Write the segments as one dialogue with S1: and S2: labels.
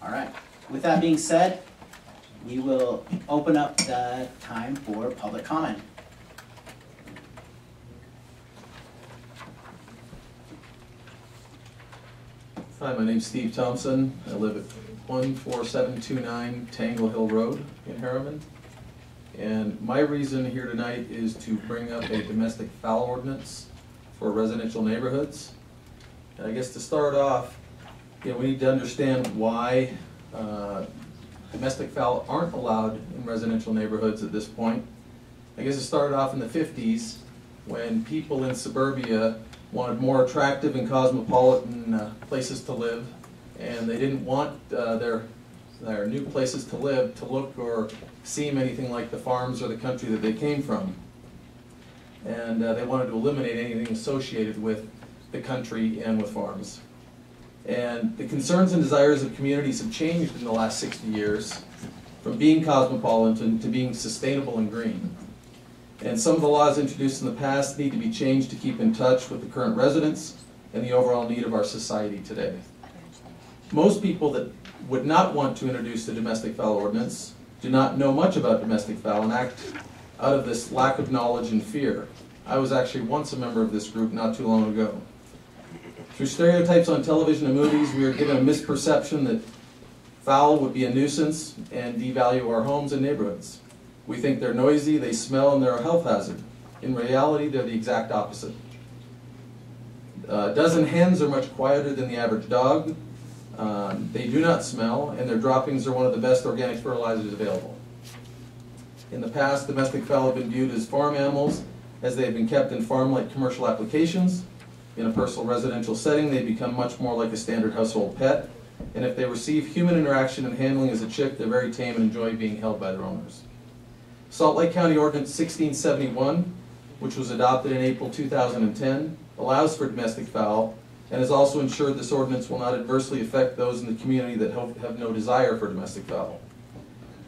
S1: All right. With that being said, we will open up the time for public comment.
S2: Hi, my name's Steve Thompson. I live at 14729 Tangle Hill Road in Herriman. And my reason here tonight is to bring up a domestic fowl ordinance for residential neighborhoods. And I guess to start off, we need to understand why domestic fowl aren't allowed in residential neighborhoods at this point. I guess it started off in the 50s when people in suburbia wanted more attractive and cosmopolitan places to live, and they didn't want their new places to live to look or seem anything like the farms or the country that they came from. And they wanted to eliminate anything associated with the country and with farms. And the concerns and desires of communities have changed in the last 60 years from being cosmopolitan to being sustainable and green. And some of the laws introduced in the past need to be changed to keep in touch with the current residents and the overall need of our society today. Most people that would not want to introduce the domestic fowl ordinance do not know much about domestic fowl and act out of this lack of knowledge and fear. I was actually once a member of this group not too long ago. Through stereotypes on television and movies, we are given a misperception that fowl would be a nuisance and devalue our homes and neighborhoods. We think they're noisy, they smell, and they're a health hazard. In reality, they're the exact opposite. A dozen hens are much quieter than the average dog. They do not smell, and their droppings are one of the best organic fertilizers available. In the past, domestic fowl have been viewed as farm animals, as they have been kept in farm-like commercial applications. In a personal residential setting, they become much more like a standard household pet, and if they receive human interaction and handling as a chick, they're very tame and enjoy being held by their owners. Salt Lake County Ordinance 1671, which was adopted in April 2010, allows for domestic fowl, and has also ensured this ordinance will not adversely affect those in the community that have no desire for domestic fowl.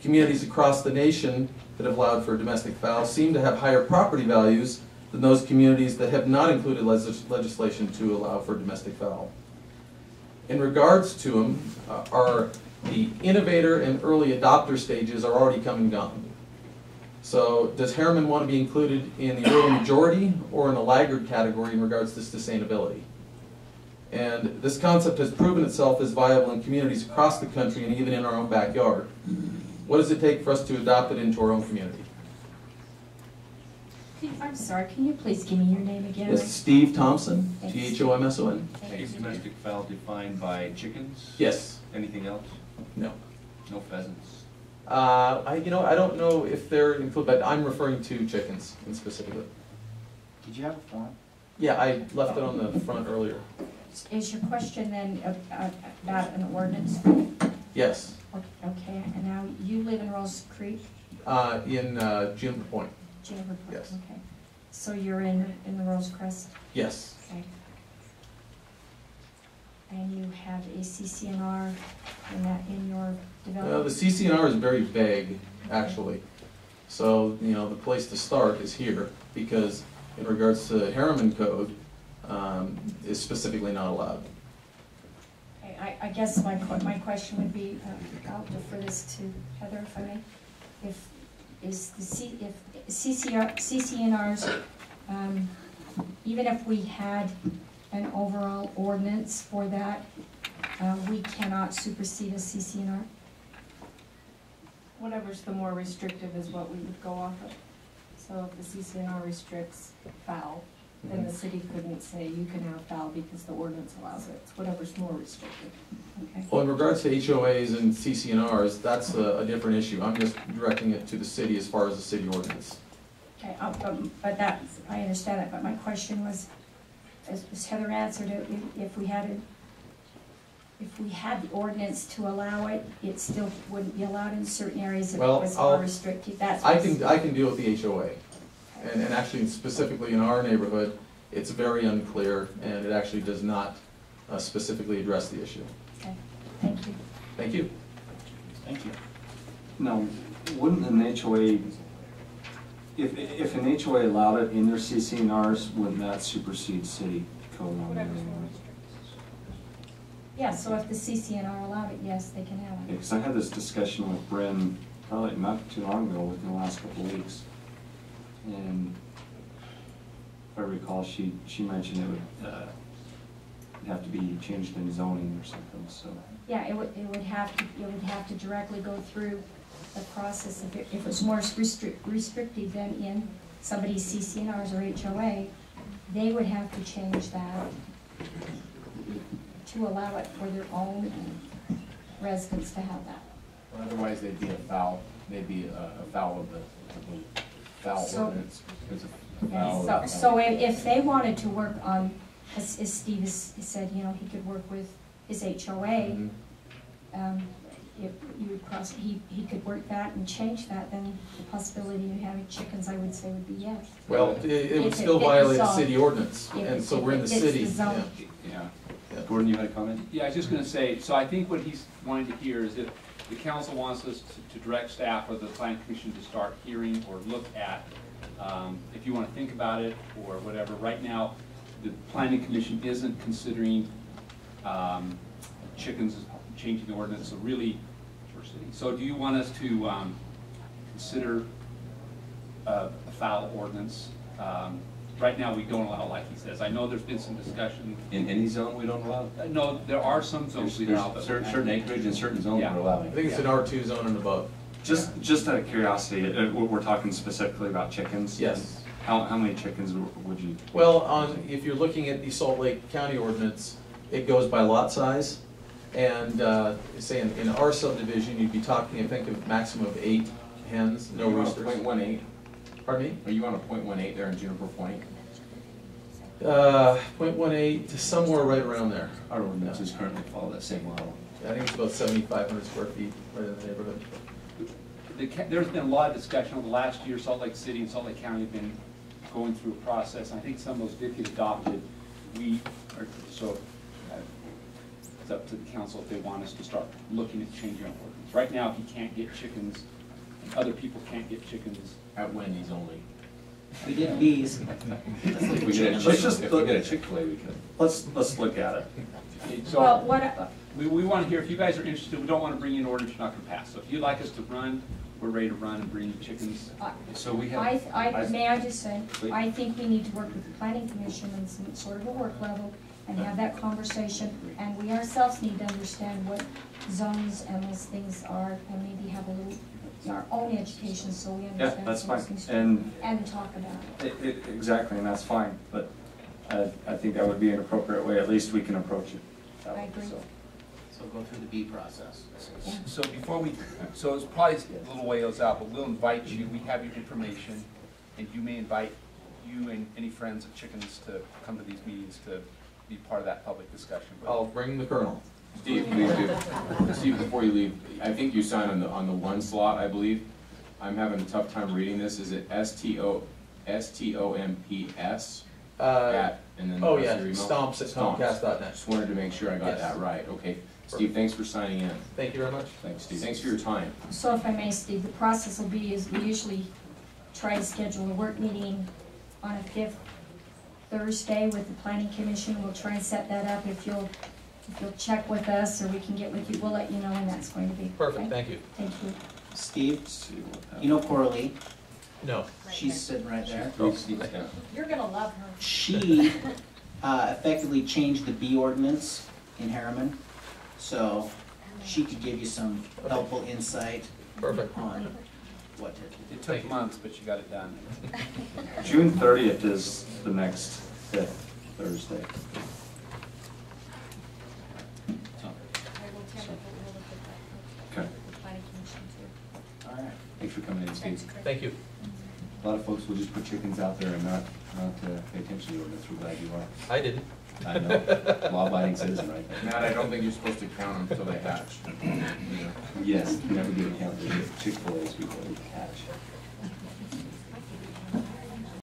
S2: Communities across the nation that have allowed for domestic fowl seem to have higher property values than those communities that have not included legislation to allow for domestic fowl. In regards to them, the innovator and early adopter stages are already come and gone. So does Herriman want to be included in the early majority or in the laggard category in regards to sustainability? And this concept has proven itself as viable in communities across the country and even in our own backyard. What does it take for us to adopt it into our own community?
S3: I'm sorry, can you please give me your name again?
S2: It's Steve Thompson, T-H-O-M-S-O-N.
S4: Is domestic fowl defined by chickens?
S2: Yes.
S4: Anything else?
S2: No.
S4: No pheasants?
S2: I don't know if they're included, but I'm referring to chickens specifically.
S1: Did you have a form?
S2: Yeah, I left it on the front earlier.
S3: Is your question then about an ordinance?
S2: Yes.
S3: Okay, and now you live in Rose Creek?
S2: In Juniper Point.
S3: Juniper Point,
S2: Yes.
S3: okay. So you're in the Rose Crest?
S2: Yes.
S3: Okay. And you have a CCNR in your development?
S2: The CCNR is very vague, actually. So, the place to start is here, because in regards to Herriman Code, is specifically not allowed.
S3: I guess my question would be, I'll defer this to Heather if I may. If CCNRs, even if we had an overall ordinance for that, we cannot supersede a CCNR?
S5: Whatever's the more restrictive is what we would go off of. So if the CCNR restricts fowl, then the city couldn't say you can have fowl because the ordinance allows it. It's whatever's more restrictive.
S3: Okay.
S2: Well, in regards to HOAs and CCNRs, that's a different issue. I'm just directing it to the city as far as the city ordinance.
S3: Okay, but that, I understand that, but my question was, as Heather answered it, if we had the ordinance to allow it, it still wouldn't be allowed in certain areas if it was more restricted. I
S2: can deal with the HOA. And actually, specifically in our neighborhood, it's very unclear, and it actually does not specifically address the issue.
S3: Okay, thank you.
S2: Thank you.
S1: Thank you.
S6: Now, wouldn't an HOA, if an HOA allowed it in their CCNRs, wouldn't that supersede city code?
S3: Yeah, so if the CCNR allowed it, yes, they can have it.
S6: Because I had this discussion with Bryn probably not too long ago, within the last couple of weeks. And if I recall, she mentioned it would have to be changed in zoning or something, so.
S3: Yeah, it would have to directly go through the process. If it was more restrictive than in somebody's CCNRs or HOA, they would have to change that to allow it for their own residents to have that.
S7: Otherwise, they'd be afoul of the foul
S3: So-
S7: ordinance. It's a
S3: Yeah,
S7: foul of-
S3: so if they wanted to work on, as Steve has said, you know, he could work with his HOA,
S7: Mhm.
S3: if you would he could work that and change that, then the possibility of having chickens, I would say, would be yes.
S2: Well, it would
S3: If
S2: still
S3: it- if
S2: violate the
S3: it's
S2: city ordinance,
S3: if
S2: and
S3: it-
S2: so
S3: if
S2: we're in the
S3: it fits
S2: city.
S3: the zone.
S4: Yeah.
S2: Yeah.
S4: Gordon, you had a comment?
S8: Yeah, I was just gonna say, so I think what he's wanting to hear is if the council wants us to direct staff or the planning commission to start hearing or look at, if you wanna think about it or whatever. Right now, the planning commission isn't considering, chickens, changing the ordinance, so really, so do you want us to, consider a foul ordinance? Right now, we don't allow, like he says. I know there's been some discussion.
S4: In any zone, we don't allow?
S8: No, there are some zones we allow, but.
S4: Certain acreage in certain zones
S8: Yeah.
S4: we're allowing.
S2: I think it's an R2 zone and above.
S6: Just out of curiosity, we're talking specifically about chickens?
S2: Yes.
S6: How many chickens would you?
S2: Well, if you're looking at the Salt Lake County ordinance, it goes by lot size. And say in our subdivision, you'd be talking, I think, a maximum of 8 hens, no
S7: Are you on a
S2: roosters.
S7: .18?
S2: Pardon me?
S7: Are you on a .18 there in Juniper Point?
S2: 0.18 to somewhere right around there.
S4: Our ordinances currently follow that same model.
S2: I think it's about 7,500 square feet right in the neighborhood.
S8: There's been a lot of discussion over the last year. Salt Lake City and Salt Lake County have been going through a process. I think some of those did get adopted. It's up to the council if they want us to start looking at changing our ordinance. Right now, he can't get chickens, and other people can't get chickens.
S7: At Wendy's only.
S1: We did bees.
S4: If we get a
S6: Let's just
S4: Chick- if we get a Chick-fil-A, we could.
S6: Let's look at it.
S3: Well,
S8: So,
S3: what,
S8: we want to hear, if you guys are interested, we don't want to bring in an ordinance you're not going to pass. So if you'd like us to run, we're ready to run and bring you chickens.
S4: So we have.
S3: may I just say,
S4: Please.
S3: I think we need to work with the planning commission on some sort of a work level and have that conversation, and we ourselves need to understand what zones and those things are, and maybe have a little, our own education, so we
S6: Yeah,
S3: understand.
S6: that's
S3: some of
S6: fine.
S3: those things,
S6: And
S3: talk about it.
S6: exactly, and that's fine, but I think that would be an appropriate way, at least we can approach it. that way,
S3: I agree.
S6: so.
S1: So go through the bee process.
S3: Yeah.
S8: So before we, so it's probably a little ways out, but we'll invite you, we have your information, and you may invite you and any friends of chickens to come to these meetings to be part of that public discussion.
S2: I'll bring the colonel.
S7: Steve, please do. Steve, before you leave, I think you signed on the one slot, I believe. I'm having a tough time reading this. Is it STOMPS at, and then the
S2: Oh,
S7: rest
S2: yeah,
S7: of your email?
S2: stomps at comcast.net.
S7: Just wanted to make sure I got
S2: Yes.
S7: that right. Okay. Steve, thanks for signing in.
S2: Thank you very much.
S7: Thanks, Steve. Thanks for your time.
S3: So if I may, Steve, the process will be is we usually try to schedule a work meeting on a 5th Thursday with the planning commission. We'll try and set that up. If you'll check with us or we can get with you, we'll let you know when that's going to be.
S2: Perfect,
S3: okay?
S2: thank you.
S3: Thank you.
S1: Steve, you know Coralie?
S2: No.
S1: She's sitting right there.
S4: Yeah.
S5: You're gonna love her.
S1: She effectively changed the bee ordinance in Herriman, so she could give you some helpful insight
S2: Perfect.
S1: on what to do.
S8: It took months, but you got it done.
S6: June 30th is the next 5th Thursday.
S5: I will tell you, we'll look at that.
S6: Okay.
S5: The planning commission too.
S1: All right.
S4: Thanks for coming in,
S5: Thanks,
S4: Steve.
S5: Chris.
S2: Thank you.
S4: A lot of folks will just put chickens out there and not pay attention to the ordinance. We're glad you are.
S2: I didn't.
S4: I know, law-abiding citizen right there.
S7: Matt, I don't think you're supposed to count them until they hatch.
S4: Yes, never get a count of Chick-fil-A's before they catch.